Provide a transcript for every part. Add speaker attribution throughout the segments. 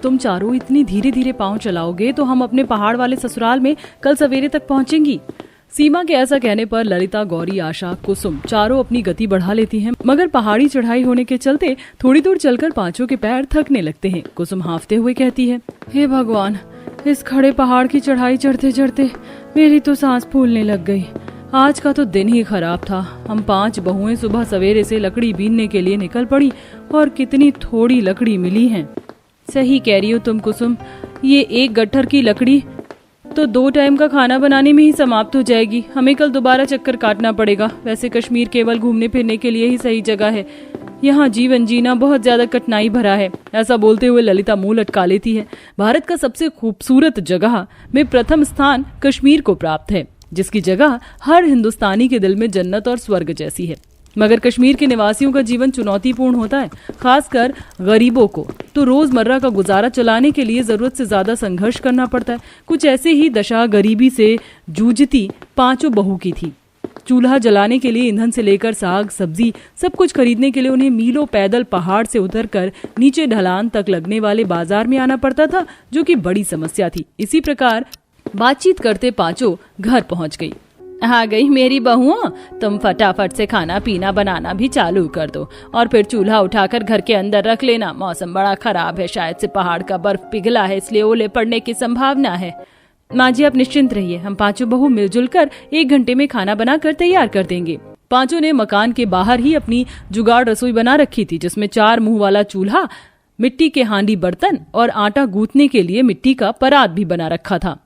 Speaker 1: तुम चारों इतनी धीरे धीरे पांव चलाओगे तो हम अपने पहाड़ वाले ससुराल में कल सवेरे तक पहुंचेंगी। सीमा के ऐसा कहने पर ललिता, गौरी, आशा, कुसुम चारों अपनी गति बढ़ा लेती हैं, मगर पहाड़ी चढ़ाई होने के चलते थोड़ी दूर चलकर पांचों के पैर थकने लगते हैं। कुसुम हांफते हुए कहती है, हे भगवान, इस खड़े पहाड़ की चढ़ाई चढ़ते चढ़ते मेरी तो सांस फूलने लग गई। आज का तो दिन ही खराब था। हम 5 बहुएं सुबह सवेरे से लकड़ी बीनने के लिए निकल पड़ी और कितनी थोड़ी लकड़ी मिली है। सही कह रही हो तुम कुसुम, ये एक गट्ठर की लकड़ी तो 2 टाइम का खाना बनाने में ही समाप्त हो जाएगी। हमें कल दोबारा चक्कर काटना पड़ेगा। वैसे कश्मीर केवल घूमने फिरने के लिए ही सही जगह है, यहाँ जीवन जीना बहुत ज्यादा कठिनाई भरा है। ऐसा बोलते हुए ललिता मुंह लटका लेती है। भारत का सबसे खूबसूरत जगह में प्रथम स्थान कश्मीर को प्राप्त है, जिसकी जगह हर हिंदुस्तानी के दिल में जन्नत और स्वर्ग जैसी है। मगर कश्मीर के निवासियों का जीवन चुनौतीपूर्ण होता है, खासकर गरीबों को तो रोजमर्रा का गुजारा चलाने के लिए जरूरत से ज्यादा संघर्ष करना पड़ता है। कुछ ऐसे ही दशा गरीबी से जूझती 5 बहू की थी। चूल्हा जलाने के लिए ईंधन से लेकर साग सब्जी सब कुछ खरीदने के लिए उन्हें मीलों पैदल पहाड़ से उतरकर नीचे ढलान तक लगने वाले बाजार में आना पड़ता था, जो कि बड़ी समस्या थी। इसी प्रकार बातचीत करते 5 घर पहुंच गई। आ गई मेरी बहुओं, तुम फटाफट से खाना पीना बनाना भी चालू कर दो और फिर चूल्हा उठाकर घर के अंदर रख लेना। मौसम बड़ा खराब है, शायद से पहाड़ का बर्फ पिघला है, इसलिए ओले पड़ने की संभावना है। माँ जी आप निश्चिंत रहिए, हम 5 बहू मिलजुल कर 1 घंटे में खाना बनाकर तैयार कर देंगे। 5 ने मकान के बाहर ही अपनी जुगाड़ रसोई बना रखी थी, जिसमें 4 मुंह वाला चूल्हा, मिट्टी के हांडी बर्तन और आटा गूंथने के लिए मिट्टी का परात भी बना रखा था।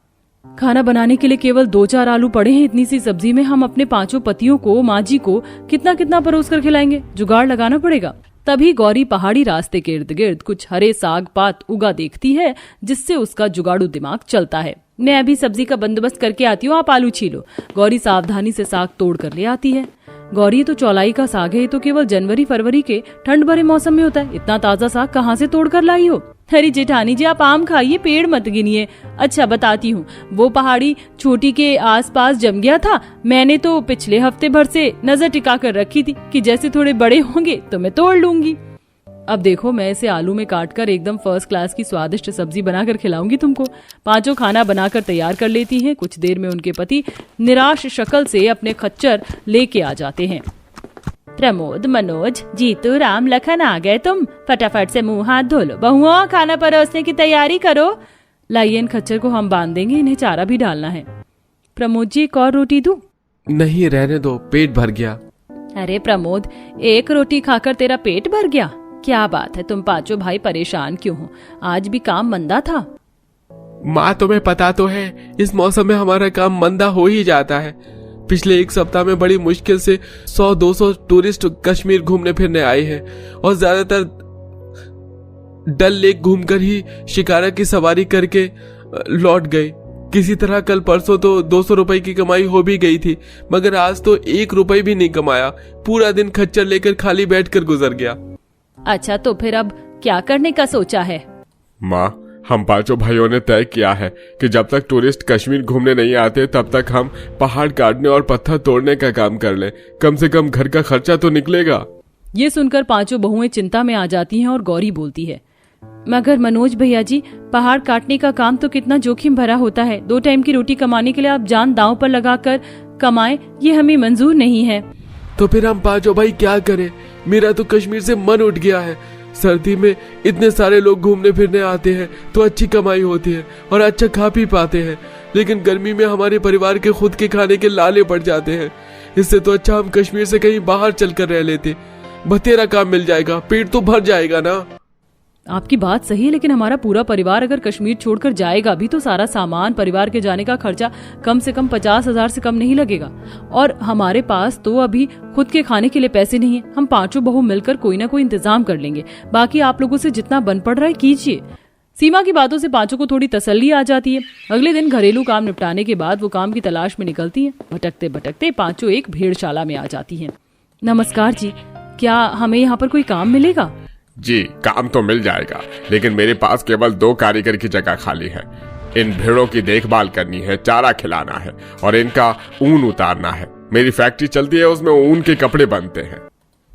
Speaker 1: खाना बनाने के लिए केवल 2-4 आलू पड़े हैं। इतनी सी सब्जी में हम अपने 5 पतियों को, माँ जी को कितना कितना परोस कर खिलाएंगे। जुगाड़ लगाना पड़ेगा। तभी गौरी पहाड़ी रास्ते के इर्द गिर्द कुछ हरे साग पात उगा देखती है, जिससे उसका जुगाड़ू दिमाग चलता है। मैं अभी सब्जी का बंदोबस्त करके आती हूँ, आप आलू छीलो। गौरी सावधानी से साग तोड़ कर ले आती है। गौरी तो चौलाई का साग है, ये तो केवल जनवरी फरवरी के ठंड भरे मौसम में होता है। इतना ताजा साग कहाँ से तोड़ कर लाई हो? अरे जेठानी जी आप आम खाइए, पेड़ मत गिनिए। अच्छा बताती हूँ, वो पहाड़ी छोटी के आसपास जम गया था। मैंने तो पिछले हफ्ते भर से नजर टिका कर रखी थी कि जैसे थोड़े बड़े होंगे तो मैं तोड़ लूंगी। अब देखो मैं इसे आलू में काटकर एकदम फर्स्ट क्लास की स्वादिष्ट सब्जी बनाकर खिलाऊंगी तुमको। 5 खाना बनाकर तैयार कर लेती हैं। कुछ देर में उनके पति निराश शक्ल से अपने खच्चर लेके आ जाते हैं। प्रमोद, मनोज, जीतू, राम, लखन आ गए तुम? फटाफट से मुंह हाथ धो लो। बहुओं खाना परोसने की तैयारी करो। लाइए इन खच्चर को हम बांध देंगे, इन्हें चारा भी डालना है। प्रमोद जी एक और रोटी दूं?
Speaker 2: नहीं रहने दो, पेट भर गया।
Speaker 1: अरे प्रमोद, 1 रोटी खाकर तेरा पेट भर गया? क्या बात है, तुम 5 भाई परेशान क्यों हो? आज भी काम मंदा था।
Speaker 2: माँ तुम्हें पता तो है, इस मौसम में हमारा काम मंदा हो ही जाता है। पिछले 1 सप्ताह में बड़ी मुश्किल से 100-200 टूरिस्ट कश्मीर घूमने फिरने आए हैं और ज्यादातर डल लेक घूमकर ही शिकारा की सवारी करके लौट गए। किसी तरह कल परसों तो 200 रुपए की कमाई हो भी गई थी, मगर आज तो 1 रुपए भी नहीं कमाया। पूरा दिन खच्चर लेकर खाली बैठकर गुजर गया।
Speaker 1: अच्छा तो फिर अब क्या करने का सोचा है?
Speaker 3: माँ, हम 5 भाइयों ने तय किया है कि जब तक टूरिस्ट कश्मीर घूमने नहीं आते तब तक हम पहाड़ काटने और पत्थर तोड़ने का काम कर लें। कम से कम घर का खर्चा तो निकलेगा।
Speaker 1: ये सुनकर 5 बहुएं चिंता में आ जाती हैं और गौरी बोलती है, मगर मनोज भैया जी, पहाड़ काटने का काम तो कितना जोखिम भरा होता है। 2 टाइम की रोटी कमाने के लिए आप जान दांव पर लगाकर कमाएं, ये हमें मंजूर नहीं है।
Speaker 2: तो फिर हम 5 भाई क्या करें? मेरा तो कश्मीर से मन उठ गया है। सर्दी में इतने सारे लोग घूमने फिरने आते हैं तो अच्छी कमाई होती है और अच्छा खा पी पाते हैं, लेकिन गर्मी में हमारे परिवार के खुद के खाने के लाले पड़ जाते हैं। इससे तो अच्छा हम कश्मीर से कहीं बाहर चलकर रह लेते। बतेरा काम मिल जाएगा, पेट तो भर जाएगा ना।
Speaker 1: आपकी बात सही है, लेकिन हमारा पूरा परिवार अगर कश्मीर छोड़कर जाएगा भी तो सारा सामान, परिवार के जाने का खर्चा कम से कम 50,000 से कम नहीं लगेगा। और हमारे पास तो अभी खुद के खाने के लिए पैसे नहीं है। हम 5 बहू मिलकर कोई ना कोई इंतजाम कर लेंगे। बाकी आप लोगों से जितना बन पड़ रहा है कीजिए। सीमा की बातों से 5 को थोड़ी तसल्ली आ जाती है। अगले दिन घरेलू काम निपटाने के बाद वो काम की तलाश में निकलती है। भटकते भटकते 5 एक भेड़शाला में आ जाती है। नमस्कार जी, क्या हमें यहाँ पर कोई काम मिलेगा?
Speaker 3: जी, काम तो मिल जाएगा, लेकिन मेरे पास केवल 2 कारीगर की जगह खाली है। इन भेड़ों की देखभाल करनी है, चारा खिलाना है और इनका ऊन उतारना है। मेरी फैक्ट्री चलती है, उसमें ऊन के कपड़े बनते हैं।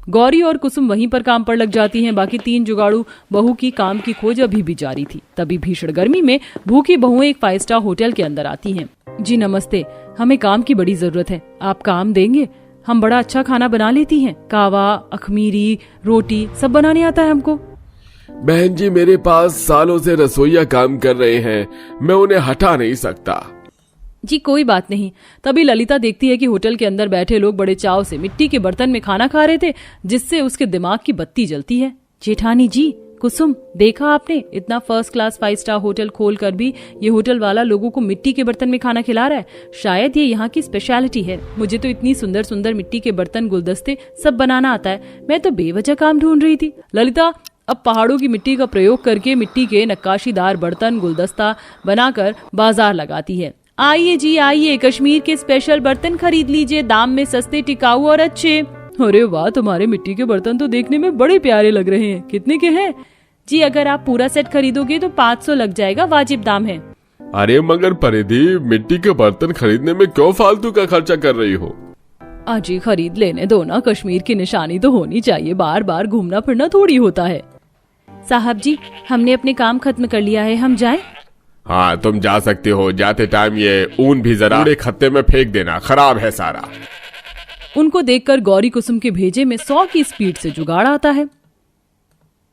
Speaker 1: गौरी और कुसुम वहीं पर काम पर लग जाती हैं। बाकी 3 जुगाड़ू बहू की काम की खोज अभी भी जारी थी। तभी भीषण गर्मी में भूखी बहुएं एक 5 स्टार होटल के अंदर आती हैं। जी नमस्ते, हमें काम की बड़ी जरूरत है, आप काम देंगे? हम बड़ा अच्छा खाना बना लेती हैं, कावा, अखमीरी, रोटी सब बनाने आता है हमको।
Speaker 3: बहन जी, मेरे पास सालों से रसोइया काम कर रहे हैं, मैं उन्हें हटा नहीं सकता।
Speaker 1: जी कोई बात नहीं। तभी ललिता देखती है कि होटल के अंदर बैठे लोग बड़े चाव से मिट्टी के बर्तन में खाना खा रहे थे, जिससे उसके दिमाग की बत्ती जलती है। जेठानी जी, कुसुम, देखा आपने, इतना फर्स्ट क्लास 5 स्टार होटल खोल कर भी ये होटल वाला लोगों को मिट्टी के बर्तन में खाना खिला रहा है। शायद ये यहाँ की स्पेशलिटी है। मुझे तो इतनी सुंदर सुंदर मिट्टी के बर्तन, गुलदस्ते सब बनाना आता है। मैं तो बेवजह काम ढूंढ रही थी। ललिता अब पहाड़ों की मिट्टी का प्रयोग करके मिट्टी के नक्काशीदार बर्तन, गुलदस्ता बनाकर बाजार लगाती है। आइए जी आइए, कश्मीर के स्पेशल बर्तन खरीद लीजिए, दाम में सस्ते, टिकाऊ और अच्छे। अरे वाह, तुम्हारे मिट्टी के बर्तन तो देखने में बड़े प्यारे लग रहे हैं। कितने के हैं? जी अगर आप पूरा सेट खरीदोगे तो 500 लग जाएगा, वाजिब दाम है।
Speaker 3: अरे मगर परिधि, मिट्टी के बर्तन खरीदने में क्यों फालतू का खर्चा कर रही हो?
Speaker 1: अजी खरीद लेने दो ना, कश्मीर की निशानी तो होनी चाहिए, बार बार घूमना फिरना थोड़ी होता है। साहब जी, हमने अपने काम खत्म कर लिया है, हम जाएं?
Speaker 3: हाँ तुम जा सकते हो। जाते टाइम ये ऊन भी जरा कूड़े खत्ते में फेंक देना, खराब है सारा।
Speaker 1: उनको देखकर गौरी कुसुम के भेजे में 100 की स्पीड से जुगाड़ आता है।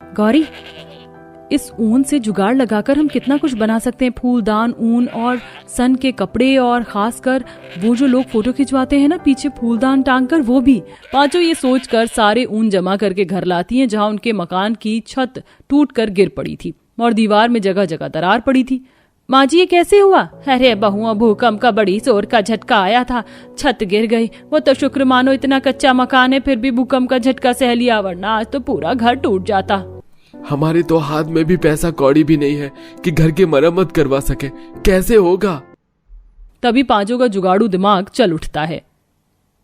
Speaker 1: गौरी, इस ऊन से जुगाड़ लगाकर हम कितना कुछ बना सकते हैं। फूलदान, ऊन और सन के कपड़े, और खासकर वो जो लोग फोटो खिंचवाते हैं ना पीछे फूलदान टांग कर, वो भी। पांचों ये सोचकर सारे ऊन जमा करके घर लाती हैं, जहां उनके मकान की छत टूट कर गिर पड़ी थी और दीवार में जगह जगह दरार पड़ी थी। माँ जी, ये कैसे हुआ? अरे बहुआ, भूकंप का बड़ी जोर का झटका आया था, छत गिर गई। वो तो शुक्र मानो इतना कच्चा मकान है, फिर भी भूकंप का झटका सह लिया, वरना आज तो पूरा घर टूट जाता।
Speaker 2: हमारे तो हाथ में भी पैसा कौड़ी भी नहीं है कि घर की मरम्मत करवा सके, कैसे होगा?
Speaker 1: तभी पांचों का जुगाड़ू दिमाग चल उठता है।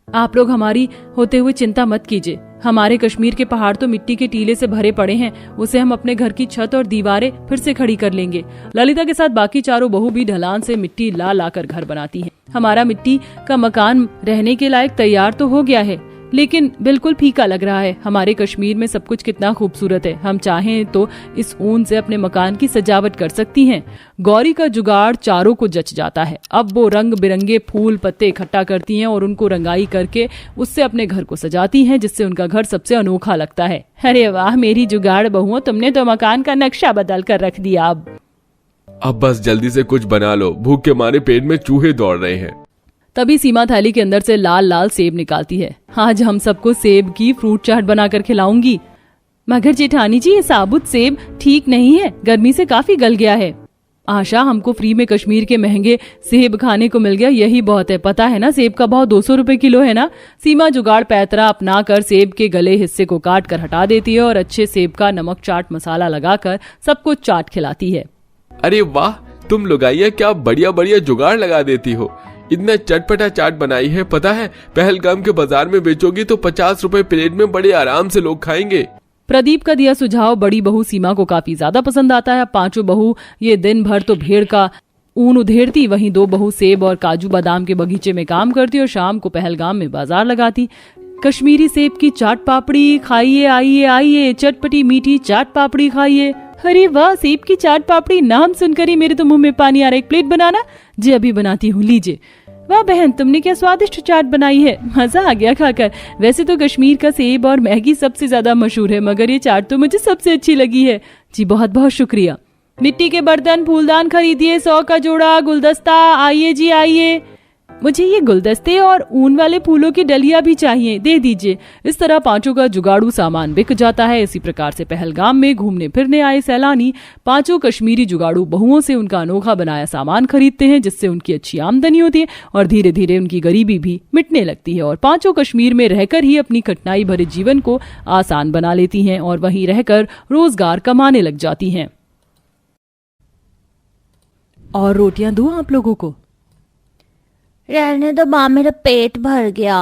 Speaker 1: आप लोग हमारी होते हुए चिंता मत कीजिए। हमारे कश्मीर के पहाड़ तो मिट्टी के टीले से भरे पड़े हैं, उसे हम अपने घर की छत और दीवारें फिर से खड़ी कर लेंगे। ललिता के साथ बाकी चारों बहू भी ढलान से मिट्टी ला ला कर घर बनाती हैं। हमारा मिट्टी का मकान रहने के लायक तैयार तो हो गया है, लेकिन बिल्कुल फीका लग रहा है। हमारे कश्मीर में सब कुछ कितना खूबसूरत है, हम चाहें तो इस ऊन से अपने मकान की सजावट कर सकती हैं। गौरी का जुगाड़ चारों को जच जाता है। अब वो रंग बिरंगे फूल पत्ते इकट्ठा करती हैं और उनको रंगाई करके उससे अपने घर को सजाती हैं, जिससे उनका घर सबसे अनोखा लगता है। अरे वाह मेरी जुगाड़ बहुओं, तुमने तो मकान का नक्शा बदल कर रख दिया।
Speaker 2: अब बस जल्दी से कुछ बना लो, भूख के मारे पेट में चूहे दौड़ रहे हैं।
Speaker 1: तभी सीमा थैली के अंदर से लाल लाल सेब निकालती है। आज हम सबको सेब की फ्रूट चाट बनाकर खिलाऊंगी। मगर जेठानी जी, ये साबुत सेब ठीक नहीं है, गर्मी से काफी गल गया है। आशा, हमको फ्री में कश्मीर के महंगे सेब खाने को मिल गया, यही बहुत है। पता है ना सेब का भाव 200 रुपए किलो है ना। सीमा जुगाड़ पैतरा अपना कर सेब के गले हिस्से को काट कर हटा देती है और अच्छे सेब का नमक चाट मसाला लगाकर सबको चाट खिलाती है।
Speaker 2: अरे वाह, तुम लुगाइया क्या बढ़िया बढ़िया जुगाड़ लगा देती हो। इतना चटपटा चाट बनाई है, पता है पहलगाम के बाजार में बेचोगी तो 50 रुपए प्लेट में बड़े आराम से लोग खाएंगे।
Speaker 1: प्रदीप का दिया सुझाव बड़ी बहू सीमा को काफी ज्यादा पसंद आता है। पांचों बहू ये दिन भर तो भेड़ का ऊन उधेड़ती, वहीं 2 बहू सेब और काजू बादाम के बगीचे में काम करती और शाम को पहलगाम में बाजार लगाती। कश्मीरी सेब की चाट पापड़ी खाइए, आइए आइए, चटपटी मीठी चाट पापड़ी खाइए। अरे वाह, सेब की चाट पापड़ी, नाम सुनकर ही मेरे तो मुंह में पानी आ रहा है। एक प्लेट बनाना? जी अभी बनाती हूँ, लीजिए। वाह बहन, तुमने क्या स्वादिष्ट चाट बनाई है, मजा आ गया खाकर। वैसे तो कश्मीर का सेब और मैगी सबसे ज्यादा मशहूर है, मगर ये चाट तो मुझे सबसे अच्छी लगी है। जी बहुत बहुत शुक्रिया। मिट्टी के बर्तन, फूलदान खरीदिए, 100 का जोड़ा, गुलदस्ता, आइए जी आइए। मुझे ये गुलदस्ते और ऊन वाले फूलों की डलिया भी चाहिए, दे दीजिए। इस तरह पांचों का जुगाड़ू सामान बिक जाता है। इसी प्रकार से पहलगाम में घूमने फिरने आए सैलानी पांचों कश्मीरी जुगाड़ू बहुओं से उनका अनोखा बनाया सामान खरीदते हैं, जिससे उनकी अच्छी आमदनी होती है और धीरे धीरे उनकी गरीबी भी मिटने लगती है और पांचों कश्मीर में रहकर ही अपनी कठिनाई भरे जीवन को आसान बना लेती हैं और वहीं रहकर रोजगार कमाने लग जाती हैं। और रोटियां दूं आप लोगों को?
Speaker 4: रहने दो माँ, मेरा पेट भर गया।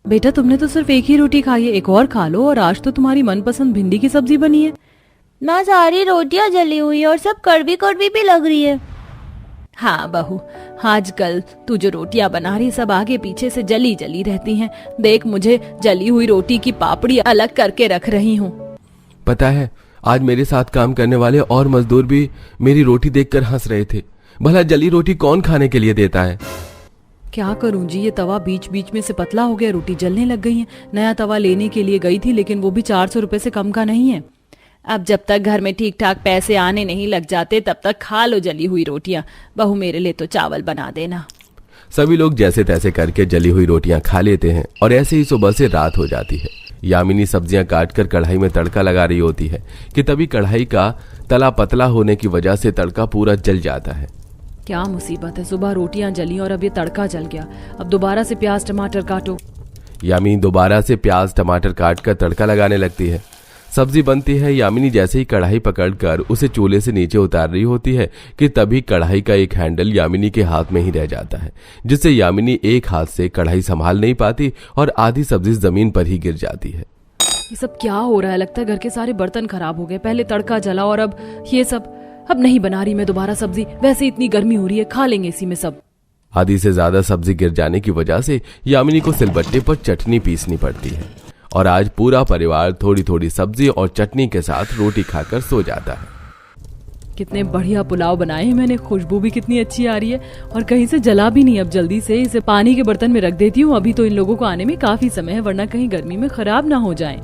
Speaker 1: बेटा तुमने तो सिर्फ एक ही रोटी खाई है, एक और खा लो। और आज तो तुम्हारी मनपसंद भिंडी की सब्जी बनी है।
Speaker 4: माँ सारी रोटियां जली हुई है और सब कड़वी कड़वी भी लग रही है। हाँ बहू, आजकल तू जो रोटियां बना रही सब आगे पीछे से जली जली रहती हैं। देख, मुझे जली हुई रोटी की पापड़ी अलग करके रख रही हूँ।
Speaker 2: पता है, आज मेरे साथ काम करने वाले और मजदूर भी मेरी रोटी देखकर हंस रहे थे। भला जली रोटी कौन खाने के लिए देता है?
Speaker 1: क्या करूं जी, ये तवा बीच बीच में से पतला हो गया, रोटी जलने लग गई है। नया तवा लेने के लिए गई थी, लेकिन वो भी 400 रुपए से कम का नहीं है।
Speaker 4: अब जब तक घर में ठीक ठाक पैसे आने नहीं लग जाते तब तक खा लो जली हुई रोटियां। बहू, मेरे लिए तो चावल बना देना।
Speaker 2: सभी लोग जैसे तैसे करके जली हुई रोटियां खा लेते हैं और ऐसे ही सुबह से रात हो जाती है। यामिनी सब्जियां काटकर कढ़ाई में तड़का लगा रही होती है कि तभी कढ़ाई का तला पतला होने की वजह से तड़का पूरा जल जाता है।
Speaker 1: क्या मुसीबत है, सुबह रोटियां जली और अब ये तड़का जल गया। अब दोबारा से प्याज टमाटर काटो।
Speaker 2: यामिनी दोबारा से प्याज टमाटर काट कर तड़का लगाने लगती है। सब्जी बनती है। यामिनी जैसे ही कढ़ाई पकड़कर उसे चूल्हे से नीचे उतार रही होती है कि तभी कढ़ाई का एक हैंडल यामिनी के हाथ में ही रह जाता है, जिससे यामिनी एक हाथ से कढ़ाई संभाल नहीं पाती और आधी सब्जी जमीन पर ही गिर जाती है।
Speaker 1: ये सब क्या हो रहा है? लगता है घर के सारे बर्तन खराब हो गए। पहले तड़का जला और अब ये सब। अब नहीं बना रही मैं दोबारा सब्जी, वैसे इतनी गर्मी हो रही है, खा लेंगे इसी में सब।
Speaker 2: आधी से ज्यादा सब्जी गिर जाने की वजह से यामिनी को सिलबट्टे पर चटनी पीसनी पड़ती है और आज पूरा परिवार थोड़ी थोड़ी सब्जी और चटनी के साथ रोटी खाकर सो जाता है।
Speaker 1: कितने बढ़िया पुलाव बनाए हैं मैंने, खुशबू भी कितनी अच्छी आ रही है और कहीं से जला भी नहीं। अब जल्दी से इसे पानी के बर्तन में रख देती हूँ, अभी तो इन लोगों को आने में काफी समय है, वरना कहीं गर्मी में खराब ना हो जाए।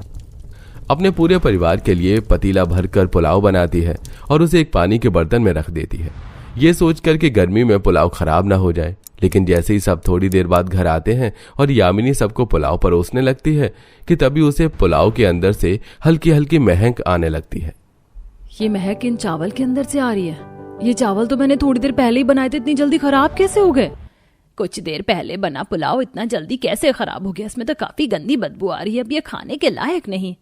Speaker 2: अपने पूरे परिवार के लिए पतीला भरकर पुलाव बनाती है और उसे एक पानी के बर्तन में रख देती है, ये सोचकर कि गर्मी में पुलाव खराब ना हो जाए। लेकिन जैसे ही सब थोड़ी देर बाद घर आते हैं और यामिनी सबको पुलाव परोसने लगती है कि तभी उसे पुलाव के अंदर से हल्की हल्की महक आने लगती है।
Speaker 1: ये महक इन चावल के अंदर से आ रही है। ये चावल तो मैंने थोड़ी देर पहले ही बनाए थे, इतनी जल्दी खराब कैसे हो गए?
Speaker 4: कुछ देर पहले बना पुलाव इतना जल्दी कैसे खराब हो गया? इसमें तो काफी गंदी बदबू आ रही है, अब ये खाने के लायक नहीं।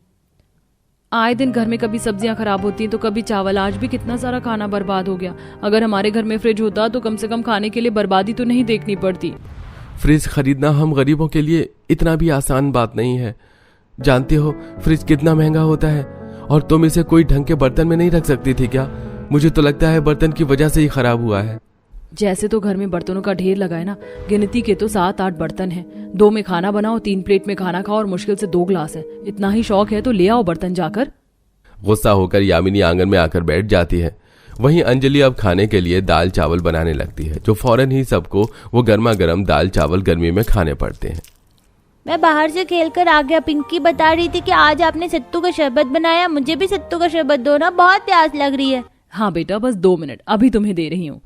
Speaker 1: आए दिन घर में कभी सब्जियां खराब होती हैं तो कभी चावल। आज भी कितना सारा खाना बर्बाद हो गया। अगर हमारे घर में फ्रिज होता तो कम से कम खाने के लिए बर्बादी तो नहीं देखनी पड़ती।
Speaker 2: फ्रिज खरीदना हम गरीबों के लिए इतना भी आसान बात नहीं है। जानते हो फ्रिज कितना महंगा होता है और तुम इसे कोई ढंग के बर्तन में नहीं रख सकती थी क्या? मुझे तो लगता है बर्तन की वजह से ही खराब हुआ है।
Speaker 1: जैसे तो घर में बर्तनों का ढेर लगा है ना, गिनती के तो 7-8 बर्तन हैं। 2 में खाना बनाओ, 3 प्लेट में खाना खाओ और मुश्किल से 2 ग्लास है। इतना ही शौक है तो ले आओ बर्तन जाकर।
Speaker 2: गुस्सा होकर यामिनी आंगन में आकर बैठ जाती है। वहीं अंजलि अब खाने के लिए दाल चावल बनाने लगती है, जो फौरन ही सबको वो गर्मा गर्म दाल चावल गर्मी में खाने पड़ते हैं।
Speaker 4: मैं बाहर से खेल कर आ गया। पिंकी बता रही थी कि आज आपने सत्तू का शरबत बनाया, मुझे भी सत्तू का शरबत दो ना, बहुत प्यास लग रही है।
Speaker 1: हाँ बेटा, बस 2 मिनट, अभी तुम्हें दे रही हूँ।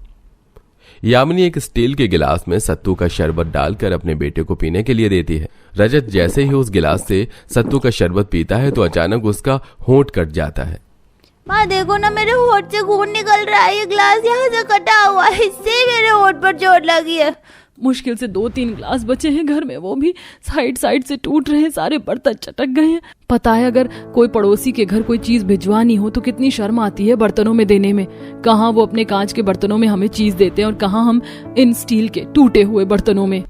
Speaker 2: यामिनी एक स्टील के गिलास में सत्तू का शरबत डालकर अपने बेटे को पीने के लिए देती है। रजत जैसे ही उस गिलास से सत्तू का शरबत पीता है तो अचानक उसका होंठ कट जाता है।
Speaker 4: माँ देखो ना, मेरे होंठ से खून निकल रहा है। ये ग्लास यहाँ से कटा हुआ है, इससे मेरे होंठ पर चोट लगी है।
Speaker 1: मुश्किल से 2-3 ग्लास बचे हैं घर में, वो भी साइड साइड से टूट रहे हैं, सारे बर्तन चटक गए हैं। पता है अगर कोई पड़ोसी के घर कोई चीज भिजवानी हो तो कितनी शर्म आती है बर्तनों में देने में। कहाँ वो अपने कांच के बर्तनों में हमें चीज देते हैं और कहाँ हम इन स्टील के टूटे हुए बर्तनों में।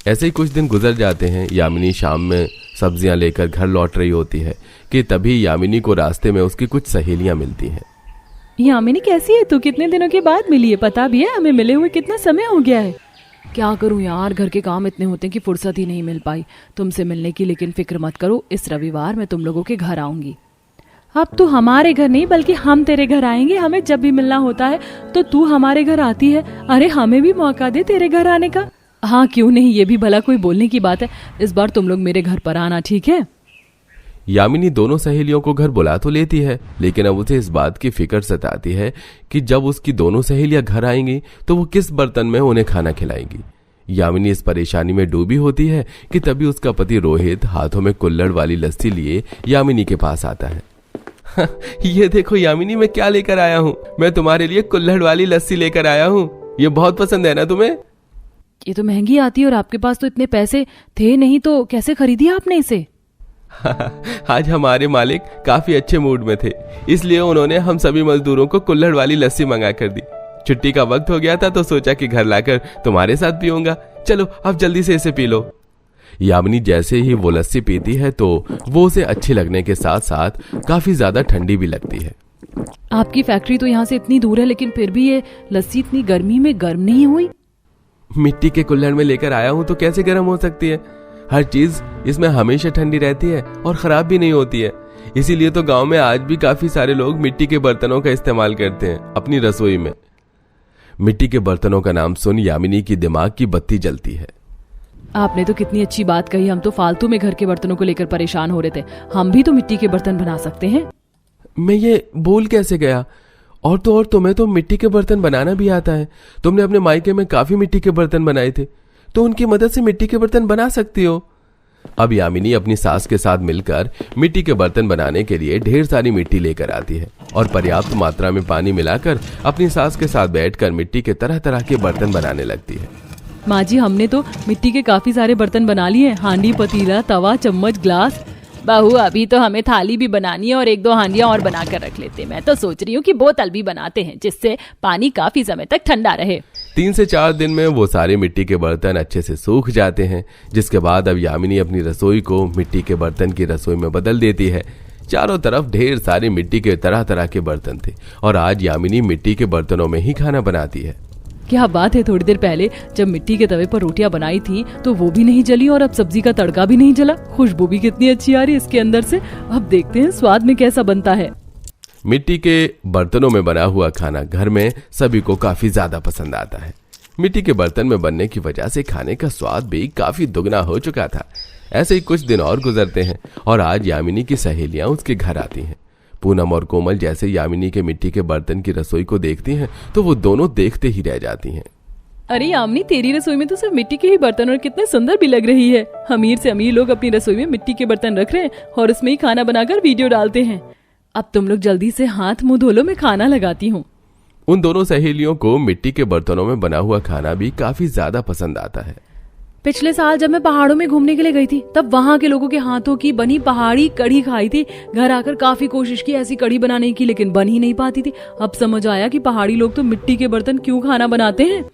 Speaker 2: ऐसे ही कुछ दिन गुजर जाते हैं। यामिनी शाम में सब्जियां लेकर घर लौट रही होती है कि तभी यामिनी को रास्ते में उसकी कुछ सहेलियां मिलती हैं।
Speaker 1: यामिनी कैसी है तू? कितने दिनों के बाद मिली है, पता भी है हमें मिले हुए कितना समय हो गया है। क्या करूं यार, घर के काम इतने होते हैं कि फुर्सत ही नहीं मिल पाई तुमसे मिलने की। लेकिन फिक्र मत करो, इस रविवार मैं तुम लोगों के घर आऊंगी। अब तू हमारे घर नहीं बल्कि हम तेरे घर आएंगे। हमें जब भी मिलना होता है तो तू हमारे घर आती है। अरे हमें भी मौका दे तेरे घर आने का। हाँ क्यों नहीं, ये भी भला कोई बोलने की बात है। इस बार तुम लोग मेरे घर पर आना, ठीक है?
Speaker 2: यामिनी दोनों सहेलियों को घर बुला तो लेती है, लेकिन अब उसे इस बात की फिक्र सताती है कि जब उसकी दोनों सहेलियां घर आएंगी तो वो किस बर्तन में उन्हें खाना खिलाएंगी। यामिनी इस परेशानी में डूबी होती है कि तभी उसका पति रोहित हाथों में कुल्हड़ वाली लस्सी लिए यामिनी के पास आता है। ये देखो यामिनी, मैं क्या लेकर आया हूँ। मैं तुम्हारे लिए कुल्हड़ वाली लस्सी लेकर आया हूँ। ये बहुत पसंद है ना तुम्हें?
Speaker 1: ये तो महंगी आती है और आपके पास तो इतने पैसे थे नहीं, तो कैसे खरीदी आपने इसे?
Speaker 2: आज हमारे मालिक काफी अच्छे मूड में थे, इसलिए उन्होंने हम सभी मजदूरों को कुल्हड़ वाली लस्सी मंगा कर दी। छुट्टी का वक्त हो गया था तो सोचा कि घर लाकर तुम्हारे साथ पीऊंगा। चलो अब जल्दी से इसे पी लो। यामिनी जैसे ही वो लस्सी पीती है तो वो उसे अच्छी लगने के साथ साथ काफी ज्यादा ठंडी भी लगती है।
Speaker 1: आपकी फैक्ट्री तो यहाँ से इतनी दूर है, लेकिन फिर भी ये लस्सी इतनी गर्मी में गर्म नहीं हुई?
Speaker 2: मिट्टी के कुल्हड़ में लेकर आया हूँ तो कैसे गर्म हो सकती है? हर चीज इसमें हमेशा ठंडी रहती है और खराब भी नहीं होती है। इसीलिए तो गांव में आज भी काफी सारे लोग मिट्टी के बर्तनों का इस्तेमाल करते हैं अपनी रसोई में। मिट्टी के बर्तनों का नाम सुन यामिनी की दिमाग की बत्ती जलती है।
Speaker 1: आपने तो कितनी अच्छी बात कही, हम तो फालतू में घर के बर्तनों को लेकर परेशान हो रहे थे। हम भी तो मिट्टी के बर्तन बना सकते हैं।
Speaker 2: मैं ये भूल कैसे गया। और तुम्हें तो मिट्टी के बर्तन बनाना भी आता है। तुमने अपने मायके में काफी मिट्टी के बर्तन बनाए थे, तो उनकी मदद से मिट्टी के बर्तन बना सकती हो। अब यामिनी अपनी सास के साथ मिलकर मिट्टी के बर्तन बनाने के लिए ढेर सारी मिट्टी लेकर आती है और पर्याप्त मात्रा में पानी मिलाकर अपनी सास के साथ बैठकर मिट्टी के तरह तरह के बर्तन बनाने लगती है।
Speaker 1: माँ जी, हमने तो मिट्टी के काफी सारे बर्तन बना लिए हैं, हांडी, पतीला, तवा, चम्मच, ग्लास।
Speaker 4: बहू, अभी तो हमें थाली भी बनानी है और 1-2 हांडियां और बना कर रख लेते हैं। मैं तो सोच रही हूँ कि बोतल भी बनाते हैं, जिससे पानी काफी समय तक ठंडा रहे।
Speaker 2: 3 से 4 दिन में वो सारे मिट्टी के बर्तन अच्छे से सूख जाते हैं, जिसके बाद अब यामिनी अपनी रसोई को मिट्टी के बर्तन की रसोई में बदल देती है। चारों तरफ ढेर सारे मिट्टी के तरह तरह के बर्तन थे और आज यामिनी मिट्टी के बर्तनों में ही खाना बनाती है।
Speaker 1: क्या बात है, थोड़ी देर पहले जब मिट्टी के तवे पर रोटियां बनाई थी तो वो भी नहीं जली और अब सब्जी का तड़का भी नहीं जला। खुशबू भी कितनी अच्छी आ रही है इसके अंदर से। अब देखते हैं स्वाद में कैसा बनता है।
Speaker 2: मिट्टी के बर्तनों में बना हुआ खाना घर में सभी को काफी ज्यादा पसंद आता है। मिट्टी के बर्तन में बनने की वजह से खाने का स्वाद भी काफी दुगना हो चुका था। ऐसे ही कुछ दिन और गुजरते हैं और आज यामिनी की सहेलियां उसके घर आती हैं। पूनम और कोमल जैसे यामिनी के मिट्टी के बर्तन की रसोई को देखती हैं तो वो दोनों देखते ही रह जाती हैं।
Speaker 1: अरे यामिनी, तेरी रसोई में तो सिर्फ मिट्टी के ही बर्तन और कितने सुंदर भी लग रही है। अमीर से अमीर लोग अपनी रसोई में मिट्टी के बर्तन रख रहे हैं और उसमें ही खाना बनाकर वीडियो डालते हैं। अब तुम लोग जल्दी से हाथ मुंह धो लो, मैं खाना लगाती हूँ।
Speaker 2: उन दोनों सहेलियों को मिट्टी के बर्तनों में बना हुआ खाना भी काफी ज्यादा पसंद आता है।
Speaker 1: पिछले साल जब मैं पहाड़ों में घूमने के लिए गई थी तब वहाँ के लोगों के हाथों की बनी पहाड़ी कढ़ी खाई थी। घर आकर काफी कोशिश की ऐसी कढ़ी बनाने की, लेकिन बन ही नहीं पाती थी। अब समझ आया कि पहाड़ी लोग तो मिट्टी के बर्तन क्यों खाना बनाते हैं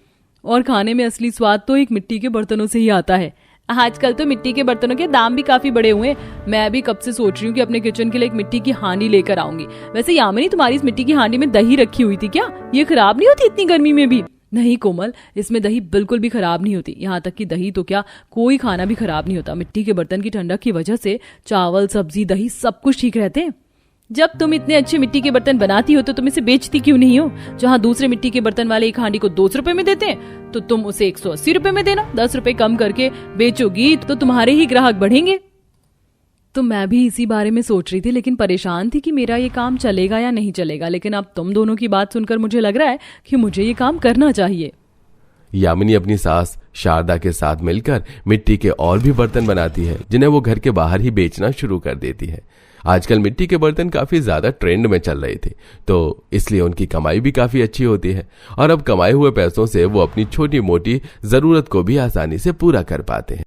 Speaker 1: और खाने में असली स्वाद तो एक मिट्टी के बर्तनों से ही आता है।
Speaker 4: आजकल तो मिट्टी के बर्तनों के दाम भी काफी बढ़े हुए हैं।
Speaker 1: मैं भी कब से सोच रही हूँ कि अपने किचन के लिए एक मिट्टी की हांडी लेकर आऊंगी। वैसे यामिनी, तुम्हारी इस मिट्टी की हांडी में दही रखी हुई थी क्या? ये खराब नहीं होती इतनी गर्मी में भी? नहीं कोमल, इसमें दही बिल्कुल भी खराब नहीं होती। यहाँ तक कि दही तो क्या, कोई खाना भी खराब नहीं होता। मिट्टी के बर्तन की ठंडक की वजह से चावल, सब्जी, दही सब कुछ ठीक रहते हैं।
Speaker 4: जब तुम इतने अच्छे मिट्टी के बर्तन बनाती हो तो तुम इसे बेचती क्यों नहीं हो? जहाँ दूसरे मिट्टी के बर्तन वाले एक हांडी को 200 रुपए में देते हैं तो तुम उसे 180 रुपए में देना। 10 रुपए कम करके बेचोगी तो तुम्हारे ही ग्राहक बढ़ेंगे।
Speaker 1: तो मैं भी इसी बारे में सोच रही थी, लेकिन परेशान थी कि मेरा ये काम चलेगा या नहीं चलेगा। लेकिन अब तुम दोनों की बात सुनकर मुझे लग रहा है कि मुझे ये काम करना चाहिए।
Speaker 2: यामिनी अपनी सास शारदा के साथ मिलकर मिट्टी के और भी बर्तन बनाती है, जिन्हें वो घर के बाहर ही बेचना शुरू कर देती है। आजकल मिट्टी के बर्तन काफी ज्यादा ट्रेंड में चल रहे थे, तो इसलिए उनकी कमाई भी काफी अच्छी होती है और अब कमाए हुए पैसों से वो अपनी छोटी मोटी जरूरत को भी आसानी से पूरा कर पाते हैं।